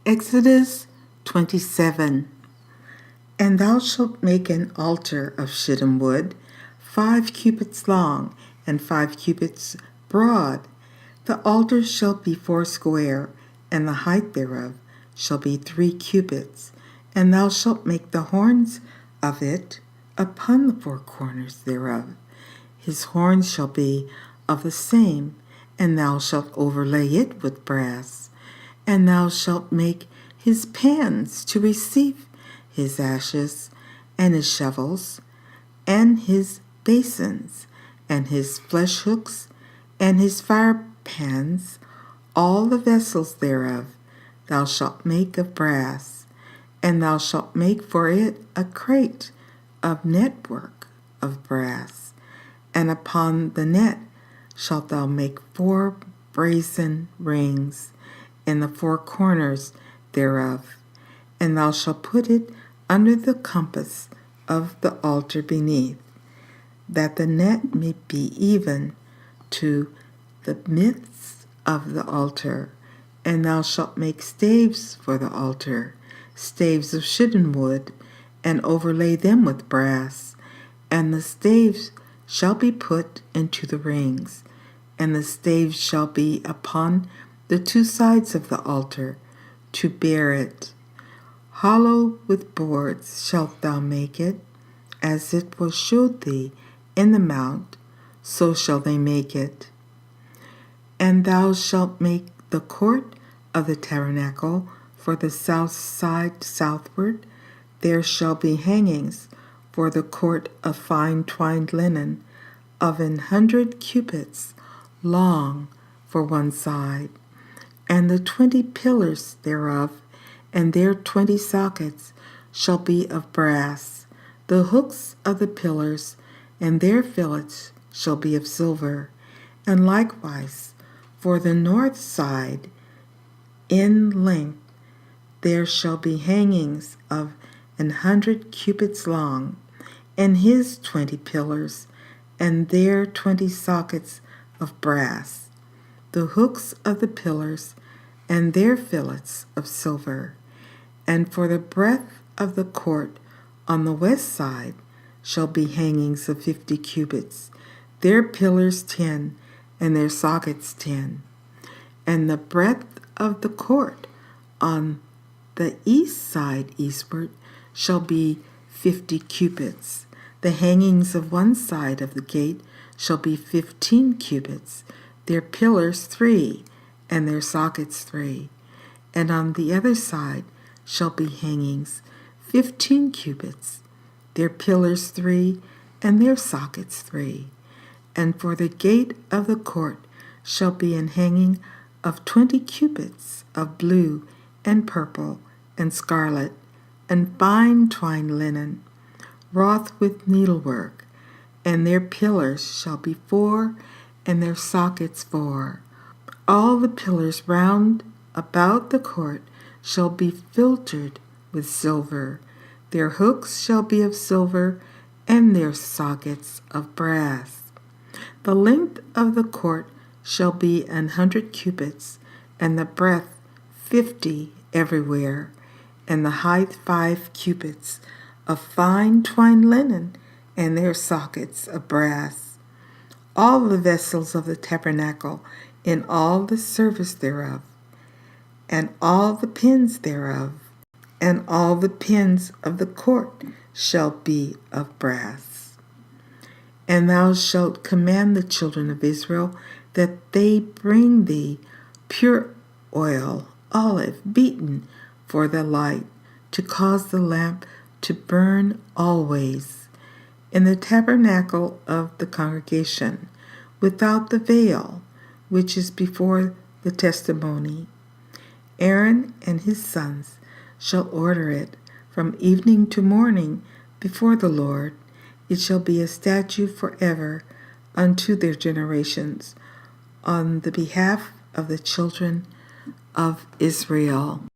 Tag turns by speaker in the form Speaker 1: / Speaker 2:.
Speaker 1: Exodus 27. And thou shalt make an altar of shittim wood, 5 cubits long, and 5 cubits broad. The altar shall be foursquare, and the height thereof shall be 3 cubits. And thou shalt make the horns of it upon the 4 corners thereof. His horns shall be of the same, and thou shalt overlay it with brass. And thou shalt make his pans to receive his ashes, and his shovels, and his basins, and his flesh hooks, and his fire pans, all the vessels thereof thou shalt make of brass. And thou shalt make for it a crate of network of brass, and upon the net shalt thou make 4 brazen rings in the 4 corners thereof. And thou shalt put it under the compass of the altar beneath, that the net may be even to the midst of the altar. And thou shalt make staves for the altar, staves of shittim wood, and overlay them with brass. And the staves shall be put into the rings, and the staves shall be upon the 2 sides of the altar to bear it. Hollow with boards shalt thou make it, as it was shewed thee in the mount, so shall they make it. And thou shalt make the court of the tabernacle for the south side southward. There shall be hangings for the court of fine twined linen of 100 cubits long for one side, and the 20 pillars thereof, and their 20 sockets shall be of brass. The hooks of the pillars and their fillets shall be of silver. And likewise for the north side in length there shall be hangings of 100 cubits long, and his 20 pillars and their 20 sockets of brass. The hooks of the pillars and their fillets of silver. And for the breadth of the court on the west side shall be hangings of 50 cubits, their pillars 10, and their sockets 10. And the breadth of the court on the east side eastward shall be 50 cubits. The hangings of one side of the gate shall be 15 cubits, their pillars 3, and their sockets 3. And on the other side shall be hangings 15 cubits, their pillars 3, and their sockets 3. And for the gate of the court shall be an hanging of 20 cubits of blue and purple and scarlet and fine twined linen, wrought with needlework. And their pillars shall be 4, and their sockets 4. All the pillars round about the court shall be filtered with silver. Their hooks shall be of silver, and their sockets of brass. The length of the court shall be 100 cubits, and the breadth 50 everywhere, and the height 5 cubits, of fine twined linen, and their sockets of brass. All the vessels of the tabernacle in all the service thereof, and all the pins thereof, and all the pins of the court shall be of brass. And thou shalt command the children of Israel that they bring thee pure oil, olive, beaten for the light, to cause the lamp to burn always in the tabernacle of the congregation, without the veil, which is before the testimony. Aaron and his sons shall order it from evening to morning before the Lord. It shall be a statute forever unto their generations, on the behalf of the children of Israel.